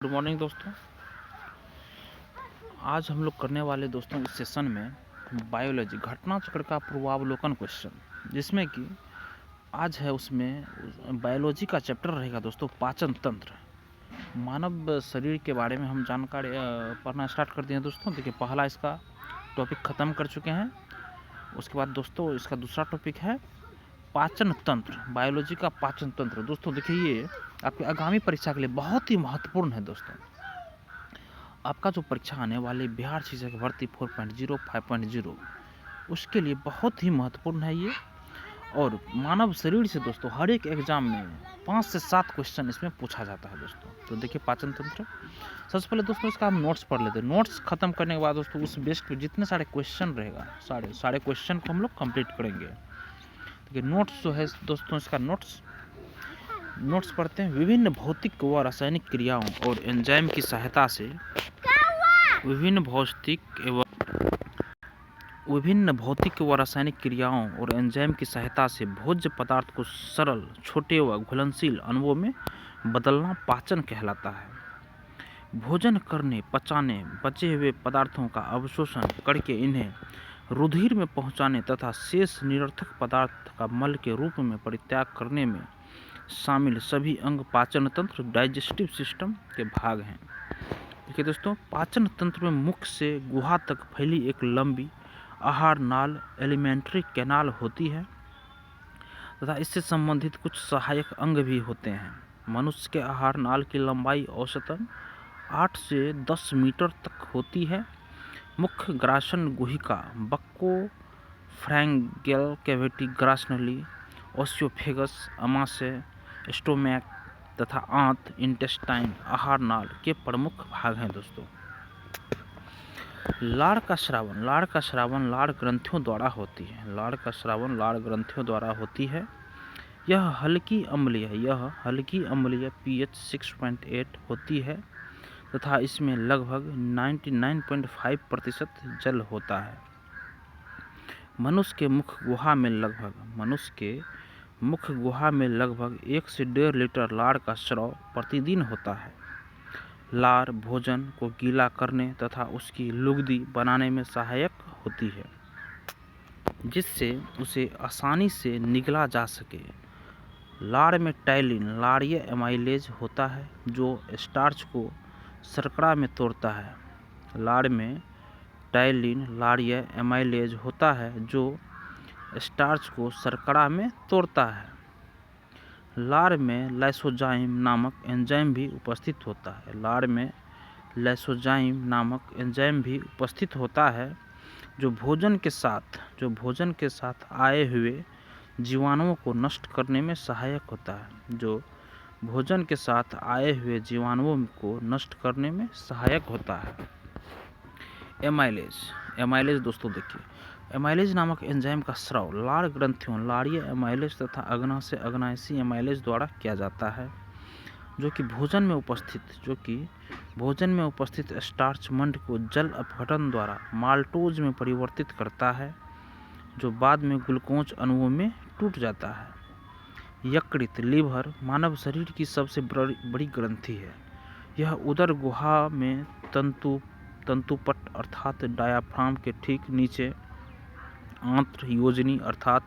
Good morning दोस्तों। आज हम लोग करने वाले दोस्तों इस सेशन में बायोलॉजी घटना चक्र का पूर्वावलोकन क्वेश्चन, जिसमें कि आज है उसमें बायोलॉजी का चैप्टर रहेगा दोस्तों पाचन तंत्र। मानव शरीर के बारे में हम जानकारी पढ़ना स्टार्ट कर दिए हैं दोस्तों। देखिए पहला इसका टॉपिक ख़त्म कर चुके हैं। उसके बाद दोस्तों इसका दूसरा टॉपिक है पाचन तंत्र, बायोलॉजी का पाचन तंत्र। दोस्तों देखिए ये आपके आगामी परीक्षा के लिए बहुत ही महत्वपूर्ण है दोस्तों। आपका जो परीक्षा आने वाली बिहार शिक्षक भर्ती 4.0 5.0 उसके लिए बहुत ही महत्वपूर्ण है ये। और मानव शरीर से दोस्तों हर एक एग्जाम में 5 से 7 क्वेश्चन इसमें पूछा जाता है दोस्तों। तो देखिए पाचन तंत्र, सबसे पहले दोस्तों इसका हम नोट्स पढ़ लेते हैं। नोट्स खत्म करने के बाद दोस्तों उस बेस पे जितने सारे क्वेश्चन रहेगा सारे क्वेश्चन को हम लोग कंप्लीट करेंगे। देखिए नोट्स जो है दोस्तों, इसका नोट्स पढ़ते हैं। विभिन्न भौतिक व रासायनिक क्रियाओं और एंजाइम की सहायता से विभिन्न भौतिक व रासायनिक क्रियाओं और एंजाइम की सहायता से भोज्य पदार्थ को सरल, छोटे व घुलनशील अणुओं में बदलना पाचन कहलाता है। भोजन करने, पचाने, बचे हुए पदार्थों का अवशोषण करके इन्हें रुधिर में पहुंचाने तथा शेष निरर्थक पदार्थ का मल के रूप में परित्याग करने में शामिल सभी अंग पाचन तंत्र, डाइजेस्टिव सिस्टम के भाग हैं। देखिए दोस्तों, पाचन तंत्र में मुख से गुहा तक फैली एक लंबी आहार नाल एलिमेंट्री कैनाल होती है तथा इससे संबंधित कुछ सहायक अंग भी होते हैं। मनुष्य के आहार नाल की लंबाई औसतन 8 से 10 मीटर तक होती है। मुख्य ग्रासन गुहिका बक्को फ्रैंगियल कैविटी, ग्रासनली, ओसियोफेगस, अमाशय, स्टोमैक तथा आंत, इंटेस्टाइन, आहार नाल के प्रमुख भाग हैं दोस्तों। लार का श्रावण लार ग्रंथियों द्वारा होती है। लार का श्रावण लार ग्रंथियों द्वारा होती है। यह हल्की अम्लीय pH 6.8 होती है तथा इसमें लगभग 99.5% जल होता है। मनुष्य के मुख गुहा में लगभग 1 से 1.5 लीटर लार का स्राव प्रतिदिन होता है। लार भोजन को गीला करने तथा उसकी लुगदी बनाने में सहायक होती है, जिससे उसे आसानी से निगला जा सके। लार में टाइलिन, लारीय एमाइलेज होता है जो स्टार्च को शर्करा में तोड़ता है। लार में टाइलिन, लारीय एमाइलेज होता है जो स्टार्च को शर्करा में तोड़ता है। लार में लाइसोजाइम नामक एंजाइम भी उपस्थित होता है। लार में लाइसोजाइम नामक एंजाइम भी उपस्थित होता है जो भोजन के साथ आए हुए जीवाणुओं को नष्ट करने में सहायक होता है। जो भोजन के साथ आए हुए जीवाणुओं को नष्ट करने में सहायक होता है। एमाइलेज दोस्तों देखिए, एमाइलेज नामक एंजाइम का स्राव लार ग्रंथियों, लारीय एमाइलेज तथा अग्ना से अग्नायसी एमाइलेज द्वारा किया जाता है, जो कि भोजन में उपस्थित स्टार्च मंड को जल अपघटन द्वारा माल्टोज में परिवर्तित करता है, जो बाद में ग्लूकोज अणुओं में टूट जाता है। यकृत, लीवर मानव शरीर की सबसे बड़ी ग्रंथि है। यह उदर गुहा में तंतुपट अर्थात डायाफ्राम के ठीक नीचे आंत्र योजनी अर्थात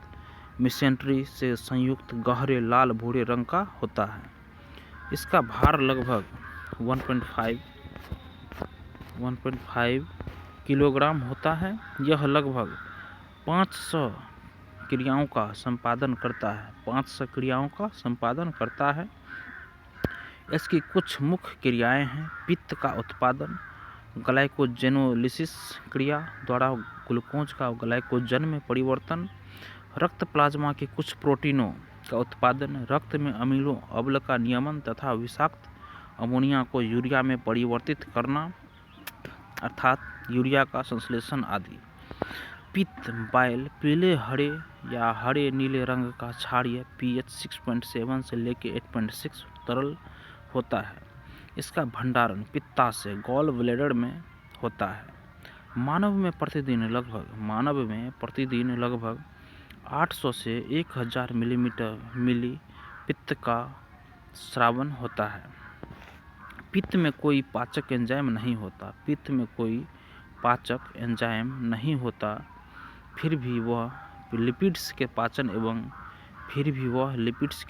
मिसेंट्री से संयुक्त गहरे लाल भूरे रंग का होता है। इसका भार लगभग 1.5 किलोग्राम होता है। यह लगभग 500 क्रियाओं का संपादन करता है। इसकी कुछ मुख्य क्रियाएं हैं: पित्त का उत्पादन, ग्लाइकोजेनोलिसिस क्रिया द्वारा ग्लूकोज का ग्लाइकोजन में परिवर्तन, रक्त प्लाज्मा के कुछ प्रोटीनों का उत्पादन, रक्त में अमीनो अम्ल का नियमन तथा विषाक्त अमोनिया को यूरिया में परिवर्तित करना अर्थात यूरिया का संश्लेषण आदि। पित्त, बाइल पीले हरे या हरे नीले रंग का क्षारीय pH 6.7 से लेकर 8.6 तरल होता है। इसका भंडारण पित्ताशय गॉल ब्लैडर में होता है। मानव में प्रतिदिन लगभग 800 से 1000 मिली पित्त का स्रावन होता है। पित्त में कोई पाचक एंजाइम नहीं होता, पित्त में कोई पाचक एंजाइम नहीं होता, फिर भी वह लिपिड्स के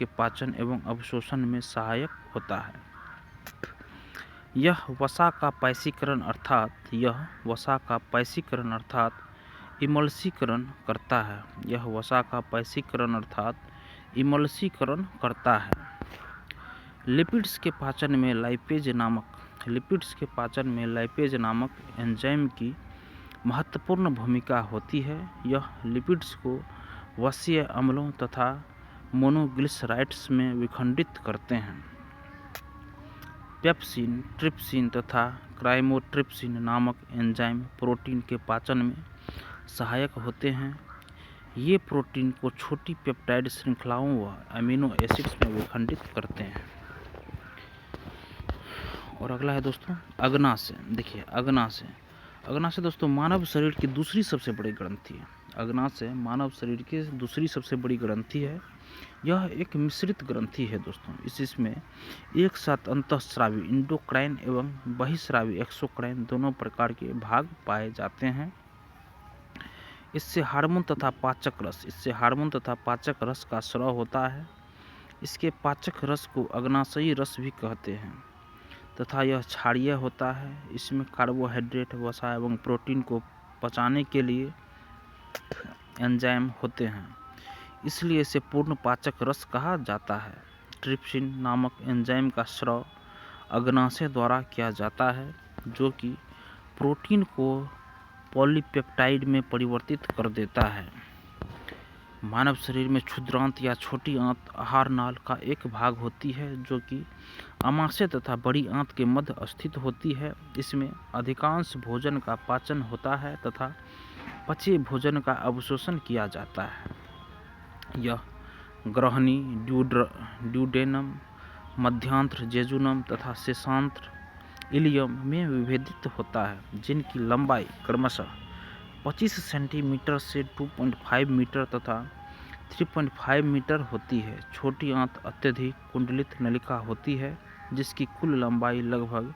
पाचन एवं अवशोषण में सहायक होता है। यह वसा का पैसीकरण अर्थात इमल्सीकरण करता है। यह वसा का पैसीकरण अर्थात इमल्सीकरण करता है। लिपिड्स के पाचन में लाइपेज नामक एंजाइम की महत्वपूर्ण भूमिका होती है। यह लिपिड्स को वसीय अम्लों तथा मोनोग्लिसराइड्स में विखंडित करते हैं। पेप्सिन, ट्रिप्सिन तथा क्राइमोट्रिप्सिन नामक एंजाइम प्रोटीन के पाचन में सहायक होते हैं। ये प्रोटीन को छोटी पेप्टाइड श्रृंखलाओं व अमीनो एसिड्स में विखंडित करते हैं। और अगला है दोस्तों अग्नाशय। देखिए अग्नाशय दोस्तों मानव शरीर की दूसरी सबसे बड़ी ग्रंथि है। अग्नाशय मानव शरीर की दूसरी सबसे बड़ी ग्रंथि है। यह एक मिश्रित ग्रंथि है दोस्तों। इसमें एक साथ अंतःस्रावी इंडोक्राइन एवं बहिस्रावी एक्सोक्राइन दोनों प्रकार के भाग पाए जाते हैं। इससे हार्मोन तथा पाचक रस का स्राव होता है। इसके पाचक रस को अग्नाशयी रस भी कहते हैं तथा यह क्षारीय होता है। इसमें कार्बोहाइड्रेट, वसा एवं प्रोटीन को पचाने के लिए एंजाइम होते हैं, इसलिए इसे पूर्ण पाचक रस कहा जाता है। ट्रिप्सिन नामक एंजाइम का स्राव अग्नाशय द्वारा किया जाता है, जो कि प्रोटीन को पॉलीपेप्टाइड में परिवर्तित कर देता है। मानव शरीर में क्षुद्रांत या छोटी आंत आहार नाल का एक भाग होती है, जो कि आमाशय तथा बड़ी आंत के मध्य स्थित होती है। इसमें अधिकांश भोजन का पाचन होता है तथा पचे भोजन का अवशोषण किया जाता है। यह ग्रहणी, ड्यूडेनम, मध्यांत्र जेजुनम तथा शेषांत्र इलियम में विभेदित होता है, जिनकी लंबाई क्रमशः 25 सेंटीमीटर से 2.5 मीटर तथा 3.5 मीटर होती है। छोटी आंत अत्यधिक कुंडलित नलिका होती है, जिसकी कुल लंबाई लगभग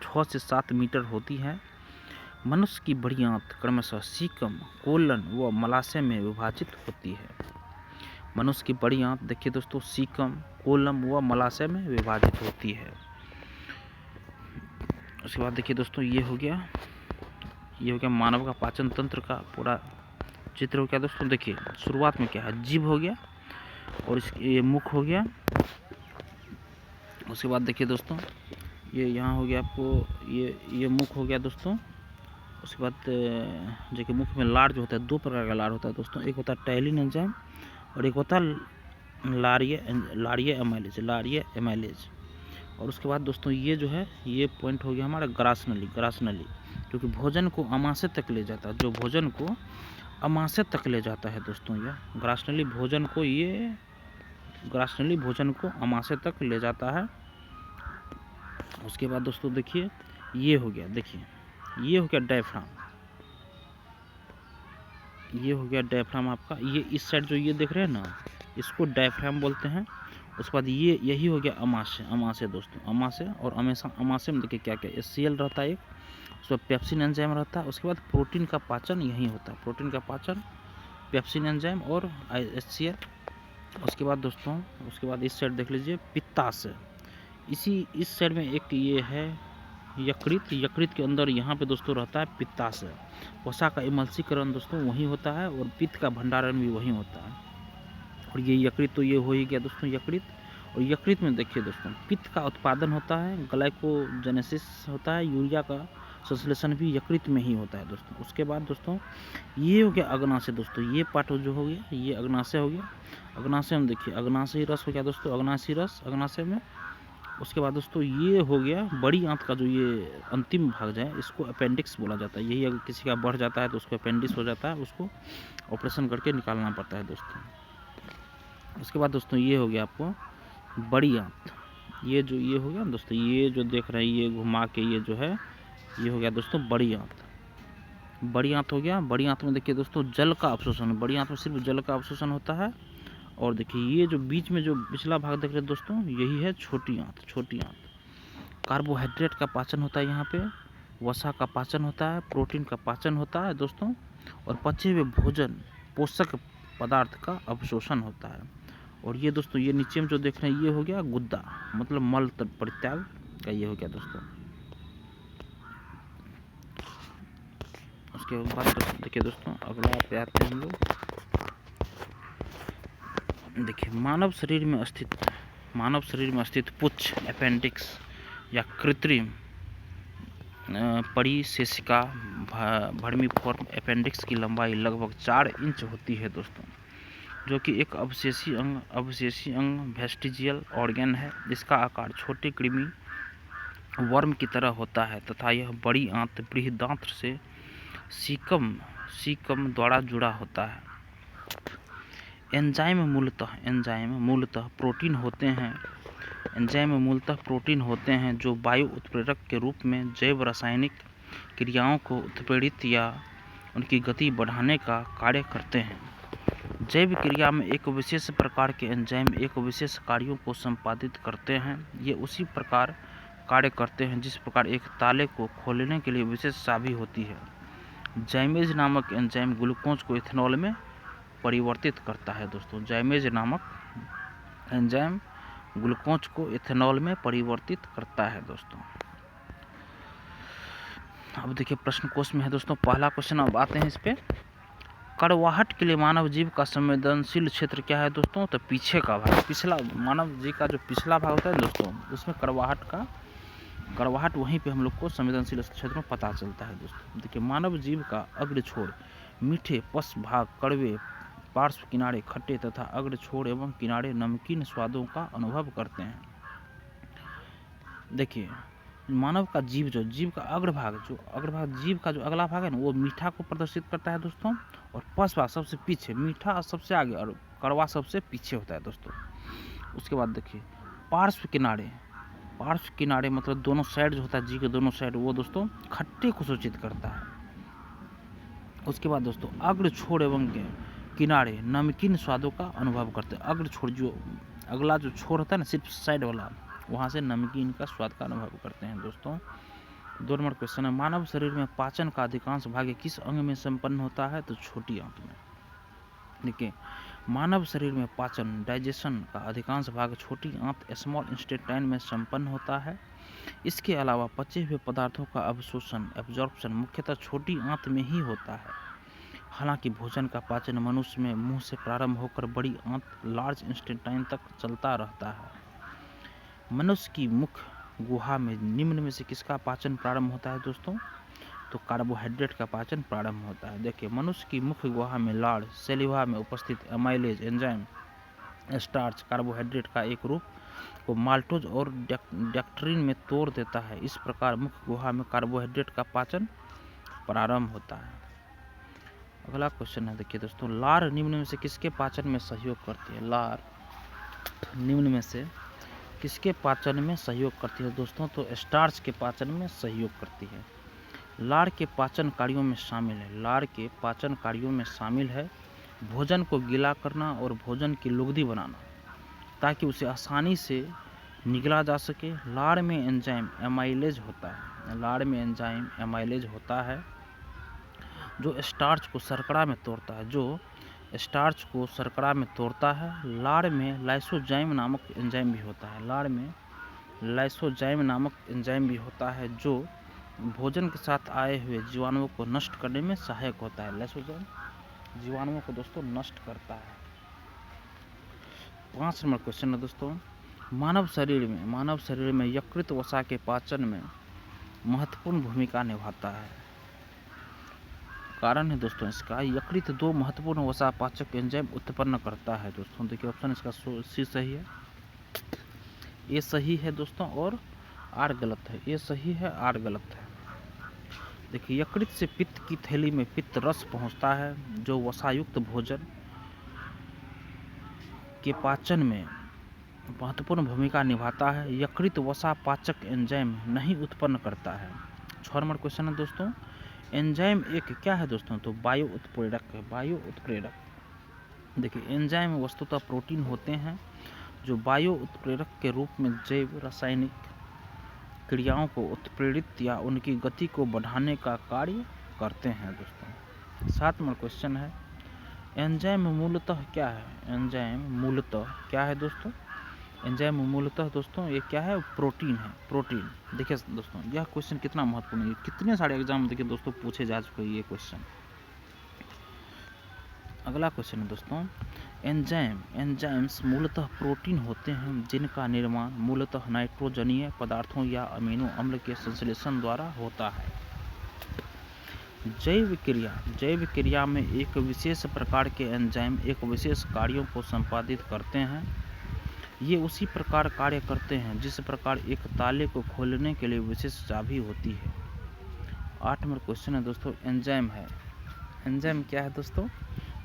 6 से 7 मीटर होती है। मनुष्य की बड़ी आंत क्रमशः सीकम, कोलन व मलाशय में विभाजित होती है। मनुष्य की बड़ी आंत देखिए दोस्तों सीकम, कोलम व मलाशय में विभाजित होती है। उसके बाद देखिए दोस्तों ये हो गया मानव का पाचन तंत्र का पूरा चित्र हो गया दोस्तों। देखिए शुरुआत में क्या है, जीभ हो गया और ये मुख हो गया। उसके बाद देखिए दोस्तों ये यहाँ हो गया आपको ये मुख हो गया दोस्तों। उसके बाद जो कि मुख में लार जो होता है, दो प्रकार का लार होता है दोस्तों। एक होता है टैलिन एंजाइम और एक होता है लारिया एमाइलेज। और उसके बाद दोस्तों ये जो है ये पॉइंट हो गया हमारा ग्रासनली, क्योंकि भोजन को आमाशय तक ले जाता है। जो भोजन को आमाशय तक ले जाता है दोस्तों, यह ग्रासनली भोजन को आमाशय तक ले जाता है। उसके बाद दोस्तों देखिए ये हो गया डायफ्राम आपका। ये इस साइड जो ये देख रहे हैं ना, इसको डायफ्राम बोलते हैं। उसके बाद ये यही हो गया अमाशय दोस्तों। अमाशय में देखिए क्या HCl रहता है, एक उसमें पेप्सिन एंजाइम रहता है। उसके बाद प्रोटीन का पाचन यही होता है, पेप्सिन एंजाइम और HCl। उसके बाद दोस्तों इस साइड देख लीजिए पित्ताशय। इस साइड में एक ये है यकृत के अंदर यहाँ पे दोस्तों रहता है पित्ताशय। वसा का इमल्सीकरण दोस्तों वहीं होता है और पित्त का भंडारण भी वहीं होता है। और ये यकृत तो ये हो ही गया दोस्तों यकृत। और यकृत में देखिए दोस्तों पित्त का उत्पादन होता है, ग्लाइकोजेनेसिस होता है, यूरिया का संश्लेषण भी यकृत में ही होता है दोस्तों। उसके बाद दोस्तों ये हो गया अग्नाशय दोस्तों। ये पार्ट जो हो गया ये अग्नाशय हो गया। अग्नाशय में देखिए अग्नाशयी रस हो गया दोस्तों, अग्नाशय में। उसके बाद दोस्तों ये हो गया बड़ी आंत का जो ये अंतिम भाग है, इसको अपेंडिक्स बोला जाता है। यही अगर किसी का बढ़ जाता है तो उसको अपेंडिक्स हो जाता है, उसको ऑपरेशन करके निकालना पड़ता है दोस्तों। उसके बाद दोस्तों ये हो गया आपको बड़ी आंत। ये हो गया दोस्तों, ये जो देख रहे हैं ये घुमा के ये जो है ये हो गया दोस्तों बड़ी आंत हो गया। बड़ी आंत में देखिए दोस्तों जल का अवशोषण, बड़ी आंत में सिर्फ जल का अवशोषण होता है। और देखिए ये जो बीच में जो पिछला भाग देख रहे हैं दोस्तों, यही है छोटी आंत। कार्बोहाइड्रेट का पाचन होता है यहाँ पे, वसा का पाचन होता है, प्रोटीन का पाचन होता है दोस्तों, और पचे हुए भोजन पोषक पदार्थ का अवशोषण होता है। और ये दोस्तों ये नीचे में जो देख रहे हैं ये हो गया गुद्दा, मतलब मल परित्याग का ये हो गया दोस्तों। उसके बाद दोस्तों देखिए दोस्तों अगला पे आते हैं हम लोग। देखिए मानव शरीर में स्थित पुच्छ अपेंडिक्स या कृत्रिम परिशेषिका वर्मीफॉर्म अपेंडिक्स की लंबाई लगभग 4 इंच होती है दोस्तों, जो कि एक अवशेषी अंग वेस्टिजियल ऑर्गन है, जिसका आकार छोटे कृमि वर्म की तरह होता है तथा यह बड़ी आंत बृहदांत्र से सीकम द्वारा जुड़ा होता है। एंजाइम मूलतः प्रोटीन होते हैं जो वायु उत्प्रेरक के रूप में जैव रासायनिक क्रियाओं को उत्प्रेरित या उनकी गति बढ़ाने का कार्य करते हैं। जैव क्रिया में एक विशेष प्रकार के एंजाइम एक विशेष कार्यों को संपादित करते हैं। ये उसी प्रकार कार्य करते हैं जिस प्रकार एक ताले को खोलने के लिए विशेष चाबी होती है। जाइमेज नामक एंजाइम ग्लूकोज को इथेनॉल में परिवर्तित करता है दोस्तों। जाइमेज नामक एंजाइम ग्लूकोज को इथेनॉल में परिवर्तित करता है दोस्तों। अब देखिए प्रश्न कोश में है दोस्तों पहला क्वेश्चन। अब आते हैं इस पे। कड़वाहट के लिए मानव जीव का संवेदनशील क्षेत्र क्या है दोस्तों? तो पीछे का भाग, पिछला मानव जीव का जो पिछला भाग होता है दोस्तों, उसमें कड़वाहट वहीं पे हम लोग को संवेदनशील क्षेत्र में पता चलता है दोस्तों। देखिए मानव जीव का अग्र छोर मीठे, पश्च भाग कड़वे, पार्श्व किनारे खट्टे तथा अग्र छोर एवं किनारे नमकीन स्वादों का अनुभव करते हैं। देखिए मानव का जीव का अग्रभाग जीव का जो अगला भाग है ना, वो मीठा को प्रदर्शित करता है दोस्तों, और पश्च भाग सबसे पीछे, मीठा सबसे आगे और कड़वा सबसे पीछे होता है दोस्तों। उसके बाद देखिए पार्श्व किनारे मतलब दोनों साइड जो होता है जीव के दोनों साइड, वो दोस्तों खट्टे को सूचित करता है। उसके बाद दोस्तों अग्र छोर एवं किनारे नमकीन स्वादों का अनुभव करते हैं। अग्र छोर जो अगला जो छोर होता है ना, सिर्फ साइड वाला, वहाँ से नमकीन का स्वाद का अनुभव करते हैं दोस्तों। 2 नंबर क्वेश्चन है, मानव शरीर में पाचन का अधिकांश भाग किस अंग में संपन्न होता है? तो छोटी आंत में। देखिए मानव शरीर में पाचन डाइजेशन का अधिकांश भाग छोटी आंत स्मॉल इंटेस्टाइन में संपन्न होता है। इसके अलावा पचे हुए पदार्थों का एब्जॉर्प्शन मुख्यतः छोटी आंत में ही होता है। हालांकि भोजन का पाचन मनुष्य में मुंह से प्रारंभ होकर बड़ी आंत लार्ज इंटेस्टाइन तक चलता रहता है। मनुष्य की मुख गुहा में निम्न में से किसका पाचन प्रारंभ होता है दोस्तों? तो कार्बोहाइड्रेट का पाचन प्रारंभ होता है। देखिए मनुष्य की मुख गुहा में लाड़ सेलिवा में उपस्थित एमाइलेज एंजाइम स्टार्च कार्बोहाइड्रेट का एक रूप को माल्टोज और डेक्ट्रिन में तोड़ देता है। इस प्रकार मुख गुहा में कार्बोहाइड्रेट का पाचन प्रारंभ होता है। अगला क्वेश्चन है देखिए दोस्तों, लार निम्न में से किसके पाचन में सहयोग करती है? लार निम्न में से किसके पाचन में सहयोग करती है दोस्तों? तो स्टार्च के पाचन में सहयोग करती है। लार के पाचन कार्यों में शामिल है भोजन को गीला करना और भोजन की लुगदी बनाना ताकि उसे आसानी से निगला जा सके। लार में एंजाइम एमाइलेज होता है जो स्टार्च को शर्करा में तोड़ता है। लार में लाइसोजाइम नामक एंजाइम भी होता है जो भोजन के साथ आए हुए जीवाणुओं को नष्ट करने में सहायक होता है। लाइसोजाइम जीवाणुओं को दोस्तों नष्ट करता है। 5 नंबर क्वेश्चन है दोस्तों, मानव शरीर में यकृत वसा के पाचन में महत्वपूर्ण भूमिका निभाता है। कारण है दोस्तों इसका, यकृत 2 महत्वपूर्ण वसा पाचक एंजाइम उत्पन्न करता है दोस्तों। देखिए ऑप्शन इसका सी सही है, ए सही है दोस्तों, और आर गलत है। ए सही है, आर गलत है। देखिए यकृत से पित्त की थैली में पित्त रस पहुंचता है जो वसायुक्त भोजन के पाचन में महत्वपूर्ण भूमिका निभाता है। यकृत वसा पाचक एंजाइम नहीं उत्पन्न करता है। 6 नंबर क्वेश्चन है दोस्तों, एंजाइम एक क्या है दोस्तों? तो वायु उत्प्रेरक। देखिए एंजाइम वस्तुतः प्रोटीन होते हैं जो वायु उत्प्रेरक के रूप में जैव रासायनिक क्रियाओं को उत्प्रेरित या उनकी गति को बढ़ाने का कार्य करते हैं दोस्तों। 7 नंबर क्वेश्चन है, एंजाइम मूलतः क्या है? एंजाइम मूलतः क्या है दोस्तों? एंजाइम मूलतः दोस्तों ये क्या है? प्रोटीन है, प्रोटीन। देखिए दोस्तों यह क्वेश्चन कितना महत्वपूर्ण है, कितने सारे एग्जाम देखिए दोस्तों पूछे जा चुके हैं ये क्वेश्चन। अगला क्वेश्चन है दोस्तों, एंजाइम्स मूलतः प्रोटीन होते हैं जिनका निर्माण मूलतः नाइट्रोजनीय पदार्थों या अमीनो अम्ल के संश्लेषण द्वारा होता है। जैव क्रिया में एक विशेष प्रकार के एंजाइम एक विशेष कार्यों को संपादित करते हैं। ये उसी प्रकार कार्य करते हैं जिस प्रकार एक ताले को खोलने के लिए विशेष चाबी होती है। 8 नंबर क्वेश्चन है दोस्तों, एंजाइम है, एंजाइम क्या है दोस्तों?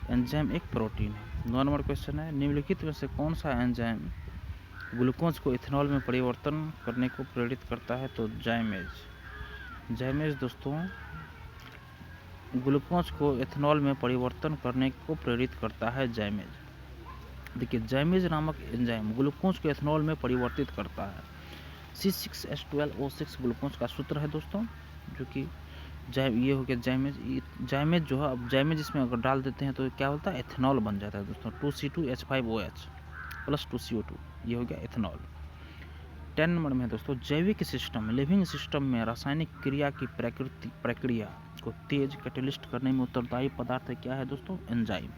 एंजाइम एक प्रोटीन है। 9 नंबर क्वेश्चन है, निम्नलिखित में से कौन सा एंजाइम ग्लूकोज को इथेनॉल में परिवर्तन करने को प्रेरित करता है? तो जाइमेज दोस्तों ग्लूकोज को इथेनॉल में परिवर्तन करने को प्रेरित करता है जाइमेज। देखिए जाइमेज नामक एंजाइम ग्लूकोज को इथेनॉल में परिवर्तित करता है। C6H12O6 ग्लूकोज का सूत्र है दोस्तों, जो कि ये हो गया जाइमेज जो है। अब जाइमेज इसमें अगर डाल देते हैं तो क्या होता है? एथेनॉल बन जाता है दोस्तों, 2C2H5OH प्लस 2CO2, ये हो गया एथेनॉल। 10 नंबर में दोस्तों, जैविक सिस्टम लिविंग सिस्टम में रासायनिक क्रिया की प्रक्रिया को तेज कैटलिस्ट करने में उत्तरदायी पदार्थ क्या है दोस्तों? एंजाइम।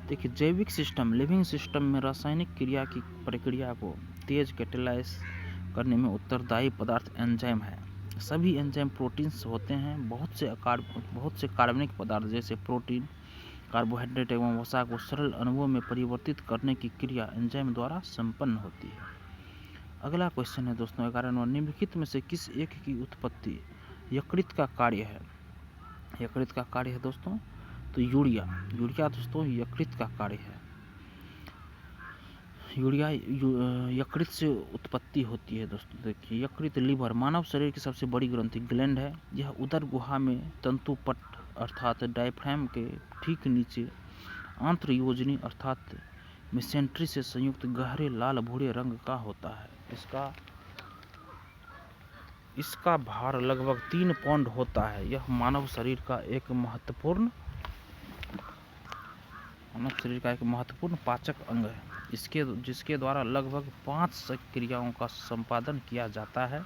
देखिए जैविक सिस्टम लिविंग सिस्टम में रासायनिक क्रिया की प्रक्रिया को तेज कैटलाइज करने में उत्तरदायी पदार्थ एंजाइम है। सभी एंजाइम प्रोटीन्स होते हैं। बहुत से कार्बनिक पदार्थ जैसे प्रोटीन, कार्बोहाइड्रेट एवं वसा को सरल अणुओं में परिवर्तित करने की क्रिया एंजाइम द्वारा संपन्न होती है। अगला क्वेश्चन है दोस्तों 11 नंबर, निम्नलिखित में से किस एक की उत्पत्ति यकृत का कार्य है? यकृत का कार्य है दोस्तों, तो यूरिया दोस्तों यकृत का कार्य है। यूरिया यकृत से उत्पत्ति होती है दोस्तों। देखिए यकृत लीवर मानव शरीर की सबसे बड़ी ग्रंथि ग्लैंड है। यह उदर गुहा में तंतुपट अर्थात डायफ्राम के ठीक नीचे आंत्रयोजनी अर्थात मेसेंट्री से संयुक्त गहरे लाल भूरे रंग का होता है। इसका भार लगभग 3 पाउंड होता है। यह मानव शरीर का एक महत्वपूर्ण पाचक अंग है, जिसके द्वारा लगभग 500 क्रियाओं का संपादन किया जाता है।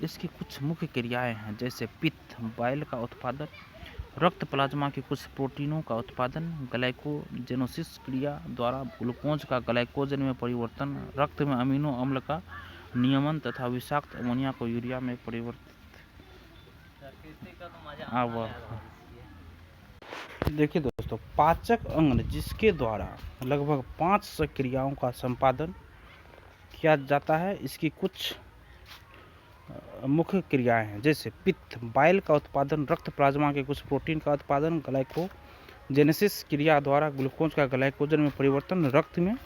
इसकी कुछ मुख्य क्रियाएं हैं जैसे पित्त, बाइल का उत्पादन, रक्त प्लाज्मा के कुछ प्रोटीनों का उत्पादन, ग्लाइकोजेनोसिस क्रिया द्वारा ग्लूकोज का ग्लाइकोजन में परिवर्तन, रक्त में अमीनो अम्ल का नियमन तथा विषाक्त अमोनिया को यूरिया में परिवर्तित। देखिए दोस्तों पाचक अंग जिसके द्वारा लगभग 500 क्रियाओं का संपादन किया जाता है। इसकी कुछ मुख्य क्रियाएं हैं जैसे पित्त, बाइल का उत्पादन, रक्त प्लाज्मा के कुछ प्रोटीन का उत्पादन, ग्लाइकोजेनेसिस क्रिया द्वारा ग्लूकोज का ग्लाइकोजन में परिवर्तन, रक्त में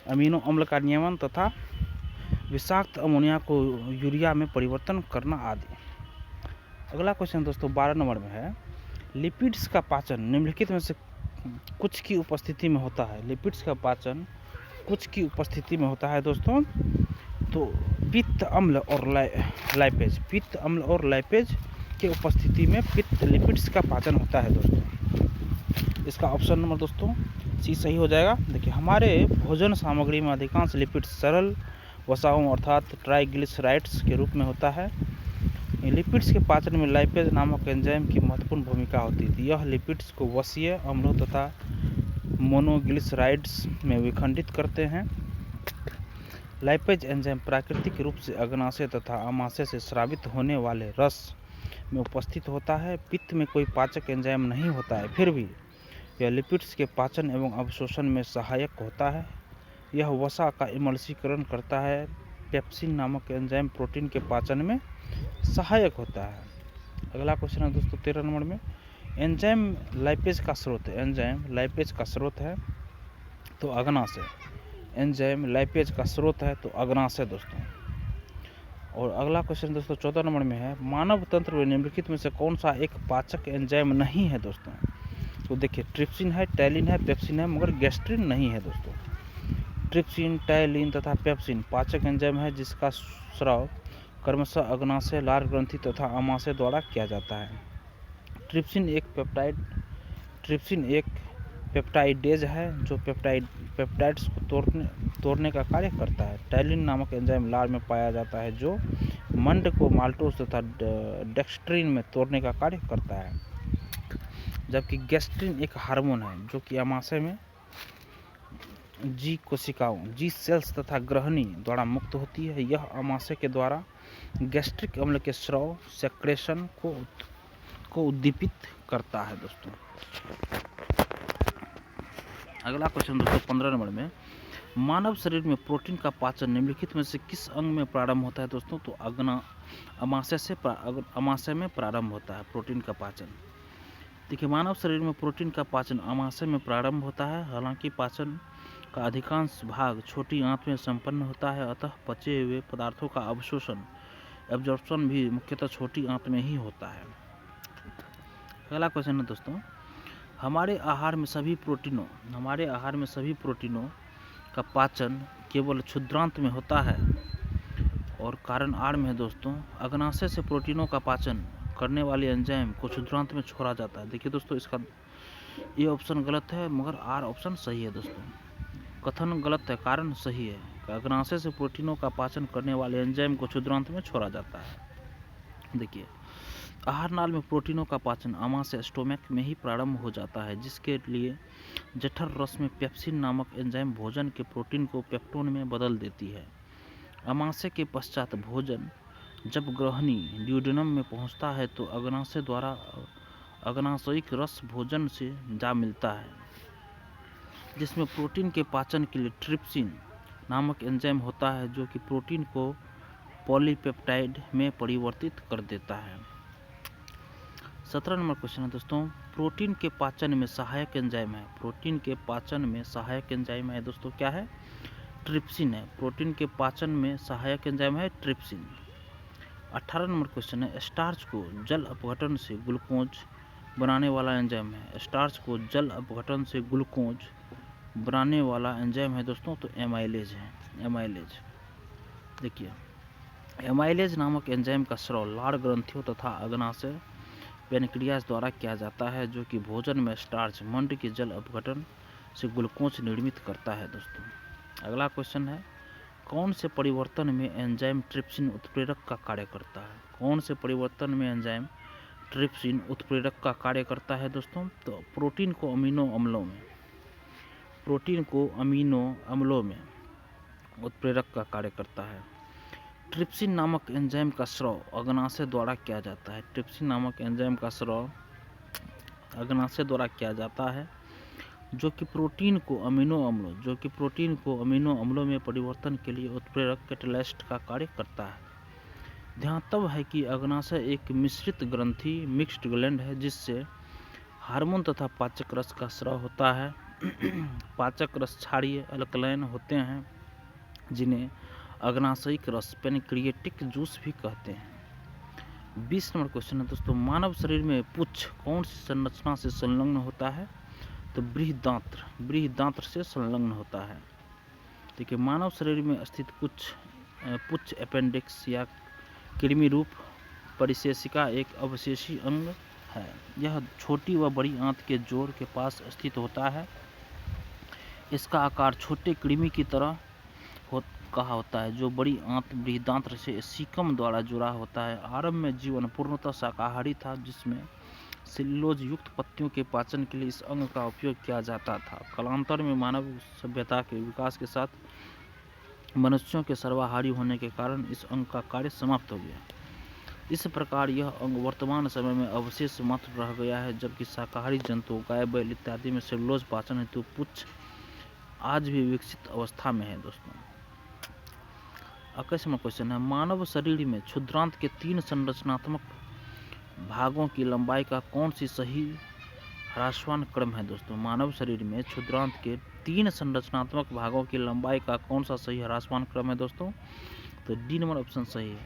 अमीनो अम्ल का नियमन तथा विषाक्त अमोनिया को यूरिया में परिवर्तन करना आदि। अगला क्वेश्चन दोस्तों 12 नंबर में है, लिपिड्स का पाचन निम्नलिखित में से कुछ की उपस्थिति में होता है। लिपिड्स का पाचन कुछ की उपस्थिति में होता है दोस्तों, तो पित्त अम्ल और लाइपेज के उपस्थिति में लिपिड्स का पाचन होता है दोस्तों। इसका ऑप्शन नंबर दोस्तों सी सही हो जाएगा। देखिए हमारे भोजन सामग्री में अधिकांश लिपिड्स सरल वसाओं अर्थात ट्राइग्लिसराइड्स के रूप में होता है। लिपिड्स के पाचन में लाइपेज नामक एंजाइम की महत्वपूर्ण भूमिका होती थी। यह लिपिड्स को वसीय अम्लों तथा मोनोग्लिसराइड्स में विखंडित करते हैं। लाइपेज एंजाइम प्राकृतिक रूप से अग्नाशय तथा आमाशय से स्रावित होने वाले रस में उपस्थित होता है। पित्त में कोई पाचक एंजाइम नहीं होता है, फिर भी यह लिपिड्स के पाचन एवं अवशोषण में सहायक होता है। यह वसा का इमल्सीकरण करता है। पेप्सिन नामक एंजाइम प्रोटीन के पाचन में सहायक होता है। अगला क्वेश्चन है दोस्तों 13 नंबर में, एंजाइम लाइपेज का स्रोत है। एंजाइम लाइपेज का स्रोत है तो अग्नाशय। एंजाइम लाइपेज का स्रोत है तो अग्नाशय दोस्तों। और अगला क्वेश्चन दोस्तों 14 नंबर में है, मानव तंत्र में निम्नलिखित में से कौन सा एक पाचक एंजाइम नहीं है दोस्तों? तो देखिए ट्रिप्सिन है, टैलिन है, पेप्सिन है, मगर गैस्ट्रिन नहीं है दोस्तों। ट्रिप्सिन, टायलिन तथा पेप्सिन पाचक एंजाइम है जिसका स्राव क्रमशः अग्नाशय, लार ग्रंथि तथा अमाशय द्वारा किया जाता है। ट्रिप्सिन एक पेप्टाइडेज है जो पेप्टाइड्स को तोड़ने का कार्य करता है। टायलिन नामक एंजाइम लार में पाया जाता है जो मंड को माल्टोज तथा डेक्स्ट्रिन में तोड़ने का कार्य करता है। जबकि गैस्ट्रिन एक हार्मोन है जो कि अमाशय में जी कोशिकाओं, जी सेल्स तथा ग्रहणी द्वारा मुक्त होती है। यह अमाशय के द्वारा गैस्ट्रिक अम्ल के स्राव सेक्रेशन को उद्दीपित करता है। दोस्तों अगला क्वेश्चन दोस्तों 15 नंबर में, मानव शरीर में प्रोटीन का पाचन निम्नलिखित में से किस अंग में प्रारंभ होता है? दोस्तों तो अमाशय में प्रारंभ होता है प्रोटीन का पाचन। देखिए, मानव शरीर में प्रोटीन का पाचन अमाशय में प्रारंभ होता है। हालांकि पाचन का अधिकांश भाग छोटी आंत में संपन्न होता है, अतः पचे हुए पदार्थों का एब्जॉर्प्शन भी मुख्यतः छोटी आंत में ही होता है। अगला क्वेश्चन है दोस्तों, हमारे आहार में सभी प्रोटीनों का पाचन केवल क्षुद्रांत में होता है और कारण आर में है। दोस्तों अग्नाशय से प्रोटीनों का पाचन करने वाले एंजाइम को क्षुद्रांत में छोड़ा जाता है। देखिए दोस्तों, इसका ये ऑप्शन गलत है मगर आर ऑप्शन सही है। दोस्तों कथन गलत है, कारण सही है। अग्नाशय से प्रोटीनों का पाचन करने वाले एंजाइम को क्षुद्रांत में छोड़ा जाता है। देखिए, आहार नाल में प्रोटीनों का पाचन अमाशय स्टोमैक में ही प्रारंभ हो जाता है, जिसके लिए जठर रस में पेप्सिन नामक एंजाइम भोजन के प्रोटीन को पेप्टोन में बदल देती है। अमाशय के पश्चात भोजन जब ग्रहणी ड्यूडेनम में पहुंचता है तो अग्नाशय द्वारा अग्नाशयिक रस भोजन से जा मिलता है, जिसमें प्रोटीन के पाचन के लिए ट्रिप्सिन नामक एंजाइम होता है जो कि प्रोटीन को पॉलीपेप्टाइड में परिवर्तित कर देता है। 17 नंबर क्वेश्चन है दोस्तों, प्रोटीन के पाचन में सहायक एंजाइम है। प्रोटीन के पाचन में सहायक एंजाइम है दोस्तों, क्या है? ट्रिप्सिन है। प्रोटीन के पाचन में सहायक एंजाइम है ट्रिप्सिन। 18 नंबर क्वेश्चन है, स्टार्च को जल अपघटन से ग्लूकोज बनाने वाला एंजाइम है। स्टार्च को जल अपघटन से ग्लूकोज बनाने वाला एंजाइम है दोस्तों, तो एमाइलेज है। एमाइलेज, देखिए, एमाइलेज नामक एंजाइम का स्राव लार ग्रंथियों तथा अग्नाशय पेनक्रियाज द्वारा किया जाता है, जो कि भोजन में स्टार्च मंड के जल अपघटन से ग्लूकोज निर्मित करता है। दोस्तों अगला क्वेश्चन है, कौन से परिवर्तन में एंजाइम ट्रिप्सिन उत्प्रेरक का कार्य करता है? कौन से परिवर्तन में एंजाइम ट्रिप्सिन उत्प्रेरक का कार्य करता है? दोस्तों तो प्रोटीन को अमीनो अम्लों में उत्प्रेरक का कार्य करता है। ट्रिप्सिन नामक एंजाइम का स्राव अग्नाशय द्वारा किया जाता है। ट्रिप्सिन नामक एंजाइम का स्राव अग्नाशय द्वारा किया जाता है, जो कि प्रोटीन को अमीनो अम्लों में परिवर्तन के लिए उत्प्रेरक कैटालिस्ट का कार्य करता है। ध्यान तब है कि अग्नाशय एक मिश्रित ग्रंथि मिक्स्ड ग्लैंड है, जिससे हार्मोन तथा पाचक रस का स्राव होता है। पाचक रस क्षारीय अल्कलैन होते हैं, जिन्हें अग्नाशयिक रस पेनक्रिएटिक जूस भी कहते हैं। 20 नंबर क्वेश्चन है दोस्तों, मानव शरीर में पुच्छ कौन सी संरचना से संलग्न होता है? तो बृहदांत्र से संलग्न होता है। देखिए, मानव शरीर में स्थित पुच्छ अपेंडिक्स या कृमि रूप परिशेषिका एक अवशेषी अंग है। यह छोटी व बड़ी आंत के जोड़ के पास स्थित होता है। इसका आकार छोटे कृमि की तरह कहा होता है, जो बड़ी आंत बृहदांत्र से सीकम द्वारा जुड़ा होता है। आरंभ में जीवन पूर्णतः शाकाहारी था, जिसमें सेल्यूलोज युक्त पत्तियों के पाचन के लिए इस अंग का उपयोग किया जाता था। कालांतर में मानव सभ्यता के विकास के साथ मनुष्यों के सर्वाहारी होने के कारण इस अंग का कार्य समाप्त हो गया। इस प्रकार यह अंग वर्तमान समय में अवशेष मात्र रह गया है, जबकि शाकाहारी जंतुओं गाय, बैल इत्यादि में सेल्यूलोज पाचन हेतु पुच्छ आज भी विकसित अवस्था में है। दोस्तों 21वां क्वेश्चन है, मानव शरीर में क्षुद्रांत के 3 संरचनात्मक भागों की लंबाई का कौन सी सही ह्रासवान क्रम है? दोस्तों मानव शरीर में क्षुद्रांत के 3 संरचनात्मक भागों की लंबाई का कौन सा सही ह्रासवान क्रम है? दोस्तों तो डी नंबर ऑप्शन सही है।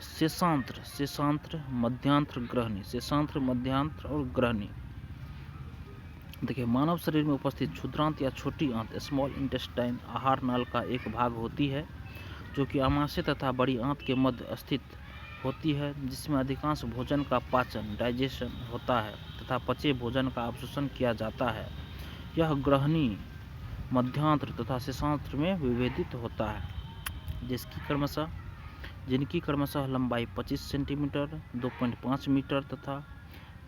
शेषांत्र, मध्यांत्र, ग्रहणी। शेषांत्र, मध्यांत्र और ग्रहणी। देखिए, मानव शरीर में उपस्थित क्षुद्रांत या छोटी आंत स्मॉल इंटेस्टाइन आहार नाल का एक भाग होती है, जो कि आमाशय तथा बड़ी आंत के मध्य स्थित होती है, जिसमें अधिकांश भोजन का पाचन डाइजेशन होता है तथा पचे भोजन का अवशोषण किया जाता है। यह ग्रहणी, मध्यांत्र तथा शेषांत्र में विभेदित होता है, जिनकी क्रमशः लंबाई 25 सेंटीमीटर, 2.5 मीटर तथा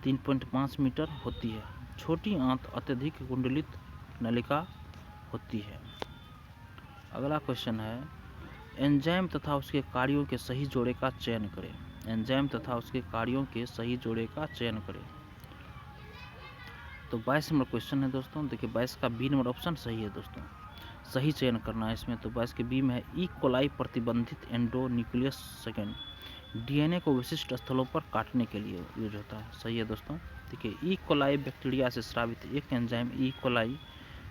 3.5 मीटर होती है। छोटी आंत अत्यधिक कुंडलित नलिका होती है। अगला क्वेश्चन है, एंजाइम तथा उसके कार्यों के सही जोड़े का चयन करें। एंजाइम तथा उसके कार्यों के सही जोड़े का चयन करें। तो 22 नंबर क्वेश्चन है दोस्तों। देखिए, 22 का बी नंबर ऑप्शन सही है दोस्तों, सही चयन करना है इसमें। तो 22 के बी में है ई कोलाई प्रतिबंधित एंडोन्यूक्लियस सेकेंड, डीएनए को विशिष्ट स्थलों पर काटने के लिए यूज होता है। सही है दोस्तों। देखिए, ई कोलाई बैक्टीरिया से स्रावित एक एंजाइम ई कोलाई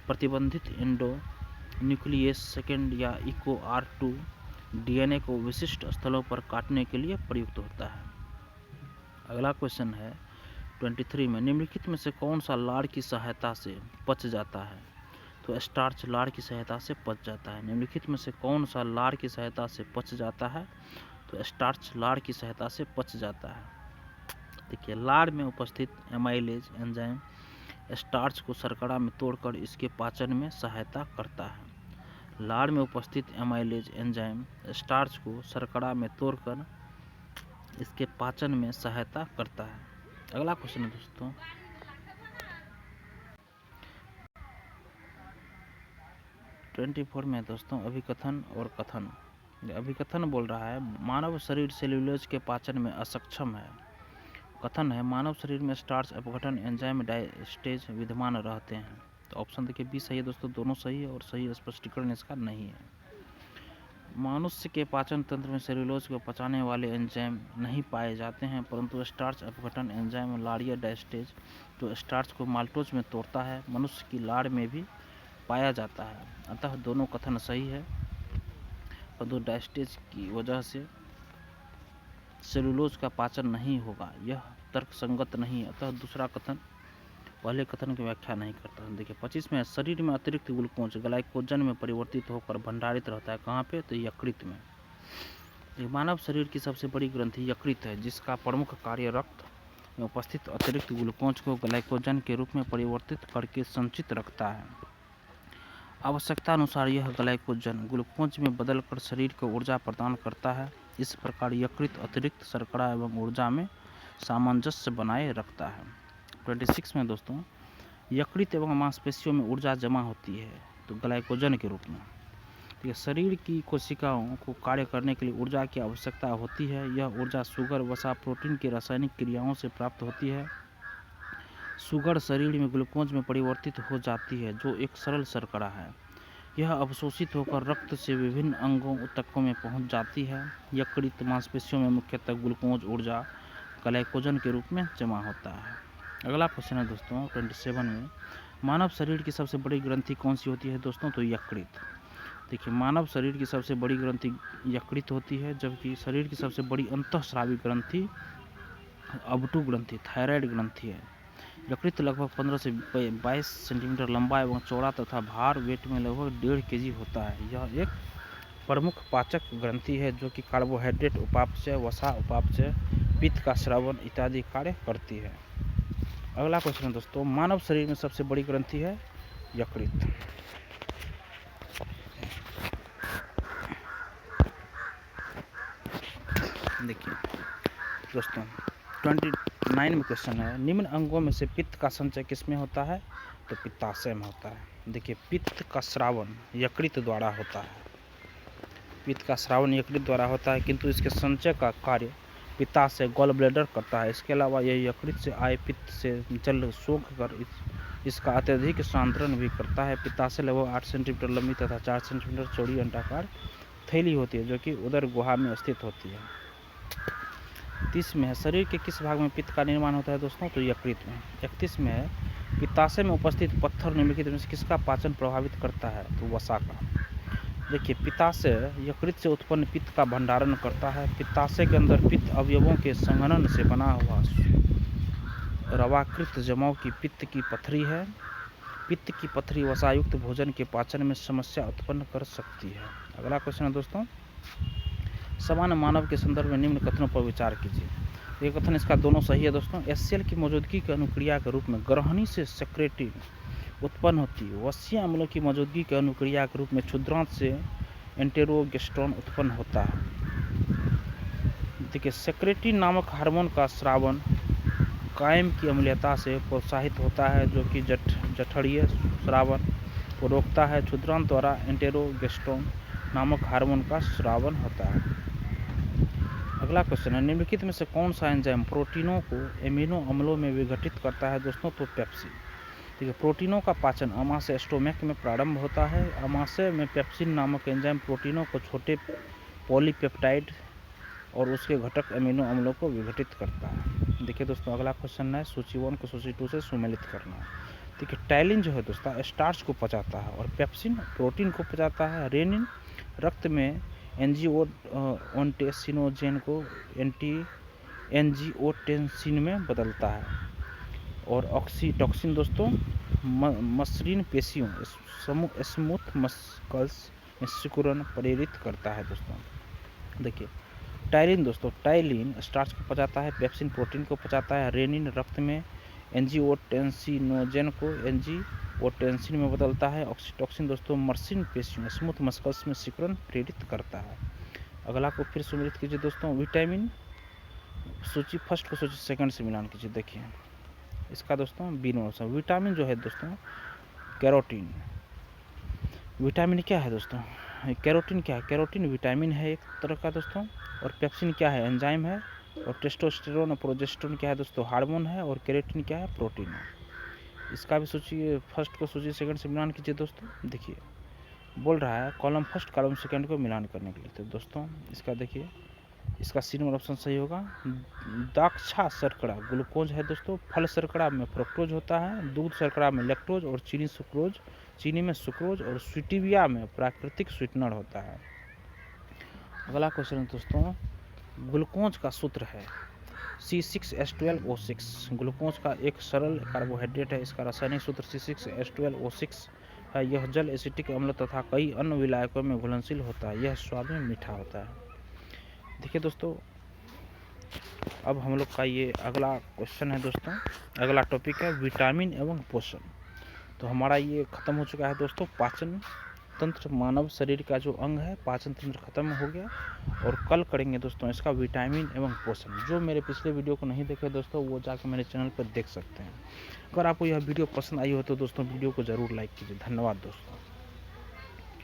प्रतिबंधित एंडोन्यूक्लियस सेकेंड या EcoR2 डीएनए को विशिष्ट स्थलों पर काटने के लिए प्रयुक्त होता है। अगला क्वेश्चन है 23 में, निम्नलिखित में से कौन सा लार की सहायता से पच जाता है। तो स्टार्च लार की सहायता से पच जाता है। निम्नलिखित में से कौन सा लार की सहायता से पच जाता है। तो स्टार्च लार की सहायता से पच जाता है। देखिए, लार में उपस्थित एमाइलेज एंजाइम स्टार्च को शर्करा में तोड़कर इसके पाचन में सहायता करता है। लार में उपस्थित एमाइलेज एंजाइम स्टार्च को शर्करा में तोड़कर इसके पाचन में सहायता करता है। अगला क्वेश्चन है दोस्तों 24 में दोस्तों, अभिकथन और कथन। अभिकथन बोल रहा है, मानव शरीर सेल्यूलोज के पाचन में असक्षम है। कथन है, मानव शरीर में स्टार्च अपघटन एंजाइम डायस्टेज विद्यमान रहते हैं। तो ऑप्शन देखिए बी सही है दोस्तों, दोनों सही है और सही स्पष्टीकरण इसका नहीं है। मनुष्य के पाचन तंत्र में सेल्यूलोज को पचाने वाले एंजाइम नहीं पाए जाते हैं, परंतु स्टार्च अपघटन एंजाइम लारिया डायस्टेज जो स्टार्च को माल्टोज में तोड़ता है, मनुष्य की लार में भी पाया जाता है। अतः दोनों कथन सही है, परंतु डायस्टेज की वजह से सेलुलोज का पाचन नहीं होगा, यह तर्कसंगत नहीं है। अतः दूसरा कथन पहले कथन की व्याख्या नहीं करता। देखिए 25 में, शरीर में अतिरिक्त ग्लूकोज ग्लाइकोजन में परिवर्तित होकर भंडारित रहता है। कहाँ पे। तो यकृत में। मानव शरीर की सबसे बड़ी ग्रंथि यकृत है, जिसका प्रमुख कार्य रक्त में उपस्थित अतिरिक्त ग्लूकोज को ग्लाइकोजन के रूप में परिवर्तित करके संचित रखता है। आवश्यकता अनुसार यह ग्लाइकोजन ग्लूकोज में बदलकर शरीर को ऊर्जा प्रदान करता है। इस प्रकार यकृत अतिरिक्त शर्करा एवं ऊर्जा में सामंजस्य बनाए रखता है। 26 में दोस्तों, यकृत एवं मांसपेशियों में ऊर्जा जमा होती है तो ग्लाइकोजन के रूप में। तो शरीर की कोशिकाओं को कार्य करने के लिए ऊर्जा की आवश्यकता होती है। यह ऊर्जा शुगर, वसा, प्रोटीन की रासायनिक क्रियाओं से प्राप्त होती है। शुगर शरीर में ग्लूकोज में परिवर्तित हो जाती है, जो एक सरल शर्करा है। यह अवशोषित होकर रक्त से विभिन्न अंगों ऊतकों में पहुंच जाती है। यकृत मांसपेशियों में मुख्यतः ग्लूकोज ऊर्जा ग्लाइकोजन के रूप में जमा होता है। अगला क्वेश्चन है दोस्तों 27 में, मानव शरीर की सबसे बड़ी ग्रंथि कौन सी होती है दोस्तों। तो यकृत। देखिए, मानव शरीर की सबसे बड़ी ग्रंथि यकृत होती है, जबकि शरीर की सबसे बड़ी अंतःस्रावी ग्रंथि अबटू ग्रंथि थायराइड ग्रंथि है। यकृत लगभग 15 से 22 सेंटीमीटर लंबा एवं चौड़ा तथा भार वेट में लगभग 1.5 kg होता है। यह एक प्रमुख पाचक ग्रंथि है, जो कि कार्बोहाइड्रेट उपापचय, वसा उपापचय, पित्त का स्रावन इत्यादि कार्य करती है। अगला क्वेश्चन है दोस्तों, मानव शरीर में सबसे बड़ी ग्रंथि है यकृत। देखिए दोस्तों 29 में क्वेश्चन है, निम्न अंगों में से पित्त का संचय किसमें होता है। तो पित्ताशय में होता है। देखिए, पित्त का स्रावन यकृत द्वारा होता है। पित्त का स्रावन यकृत द्वारा होता है, किंतु इसके संचय का कार्य पित्ताशय गॉल ब्लैडर करता है। इसके अलावा यह यकृत से आए पित्त से जल सोख कर इसका अत्यधिक सांद्रण भी करता है। पित्ताशय लगभग 8 सेंटीमीटर लंबी तथा 4 सेंटीमीटर चौड़ी अंडाकार थैली होती है, जो कि उदर गुहा में स्थित होती है। 30 में है, शरीर के किस भाग में पित्त का निर्माण होता है दोस्तों। तो यकृत में। 31 में है, पित्ताशय में उपस्थित पत्थर निम्नलिखित में से किसका पाचन प्रभावित करता है। तो वसा का। देखिए, पित्ताशय यकृत से उत्पन्न पित्त का भंडारण करता है। पित्ताशय के अंदर पित्त अवयवों के संघनन से बना हुआ रवाकृत जमाव की पित्त की पथरी है। पित्त की पथरी वसायुक्त भोजन के पाचन में समस्या उत्पन्न कर सकती है। अगला क्वेश्चन है दोस्तों, सामान्य मानव के संदर्भ में निम्न कथनों पर विचार कीजिए। ये कथन इसका दोनों सही है दोस्तों। HCl की मौजूदगी की अनुक्रिया के रूप में ग्रहणी से सेक्रेटिन उत्पन्न होती है। वसीय अम्लों की मौजूदगी के अनुक्रिया के रूप में क्षुद्रांत से एंटेरोगेस्ट्रॉन उत्पन्न होता है। देखिए, सेक्रेटिन नामक हार्मोन का स्रावन कायम की अम्लीयता से प्रोत्साहित होता है, जो कि जठरीय स्रावन को रोकता है। क्षुद्रांत द्वारा एंटेरोगेस्ट्रॉन नामक हार्मोन का स्रावन होता है। अगला क्वेश्चन है, निम्नलिखित में से कौन सा एंजाइम प्रोटीनों को एमिनो अम्लों में विघटित करता है दोस्तों? तो पेप्सिन। ठीक है, प्रोटीनों का पाचन आमाशय स्टोमक में प्रारंभ होता है। आमाशय में पेप्सिन नामक एंजाइम प्रोटीनों को छोटे पॉलीपेप्टाइड और उसके घटक एमिनो अम्लों को विघटित करता है। देखिए दोस्तों, अगला क्वेश्चन है सूची 1 को सूची 2 से सुमेलित करना। ठीक है, टाइलिन जो है दोस्तों स्टार्च को पचाता है और पेप्सिन प्रोटीन को पचाता है। रेनिन रक्त में एंजियोटेंसिनोजेन को एंजियोटेंसिन में बदलता है और ऑक्सीटॉक्सिन दोस्तों मसृण पेशियों स्मूथ मस्कल्स में सिकुड़न प्रेरित करता है दोस्तों। देखिए, टाइलिन दोस्तों, टाइलिन स्टार्च को पचाता है, पेप्सिन प्रोटीन को पचाता है, रेनिन रक्त में एंजियोटेंसिनोजेन को एंजियोटेंसिन में बदलता है, ऑक्सीटॉक्सिन दोस्तों मसृण पेशियों स्मूथ मस्कल्स में सिकुड़न प्रेरित करता है। अगला को फिर सुमेलित कीजिए दोस्तों। विटामिन सूची 1 को सूची 2 से मिलान कीजिए। देखिए इसका दोस्तों बी नंबर विटामिन जो है दोस्तों कैरोटीन। विटामिन क्या है दोस्तों? कैरोटीन क्या है? कैरोटीन विटामिन है एक तरह का दोस्तों। और पेप्सिन क्या है? एंजाइम है। और टेस्टोस्टेरोन और प्रोजेस्टेरोन क्या है दोस्तों? हार्मोन है। और केराटिन क्या है? प्रोटीन है। इसका भी सूची 1 को सूची 2 से मिलान कीजिए दोस्तों। देखिए बोल रहा है कॉलम 1 कॉलम 2 को मिलान करने के लिए। तो दोस्तों इसका देखिए, इसका सी नंबर ऑप्शन सही होगा। दाक्षा शर्करा ग्लूकोज है दोस्तों। फल शर्करा में फ्रक्टोज होता है। दूध शर्करा में लैक्टोज और चीनी में सुक्रोज और स्वीटिविया में प्राकृतिक स्वीटनर होता है। अगला क्वेश्चन दोस्तों, ग्लूकोज का सूत्र है C6H12O6। ग्लूकोज का एक सरल कार्बोहाइड्रेट है। इसका रासायनिक सूत्र C6H12O6 है। यह जल एसिटिक अम्ल तथा कई अन्य विलायकों में घुलनशील होता है। यह स्वाद में मीठा होता है। देखिए दोस्तों, अब हम लोग का ये अगला क्वेश्चन है दोस्तों। अगला टॉपिक है विटामिन एवं पोषण। तो हमारा ये खत्म हो चुका है दोस्तों। पाचन तंत्र मानव शरीर का जो अंग है, पाचन तंत्र खत्म हो गया। और कल करेंगे दोस्तों इसका विटामिन एवं पोषण। जो मेरे पिछले वीडियो को नहीं देखे दोस्तों, वो जाकर मेरे चैनल पर देख सकते हैं। अगर आपको यह वीडियो पसंद आई हो तो दोस्तों वीडियो को ज़रूर लाइक कीजिए। धन्यवाद दोस्तों।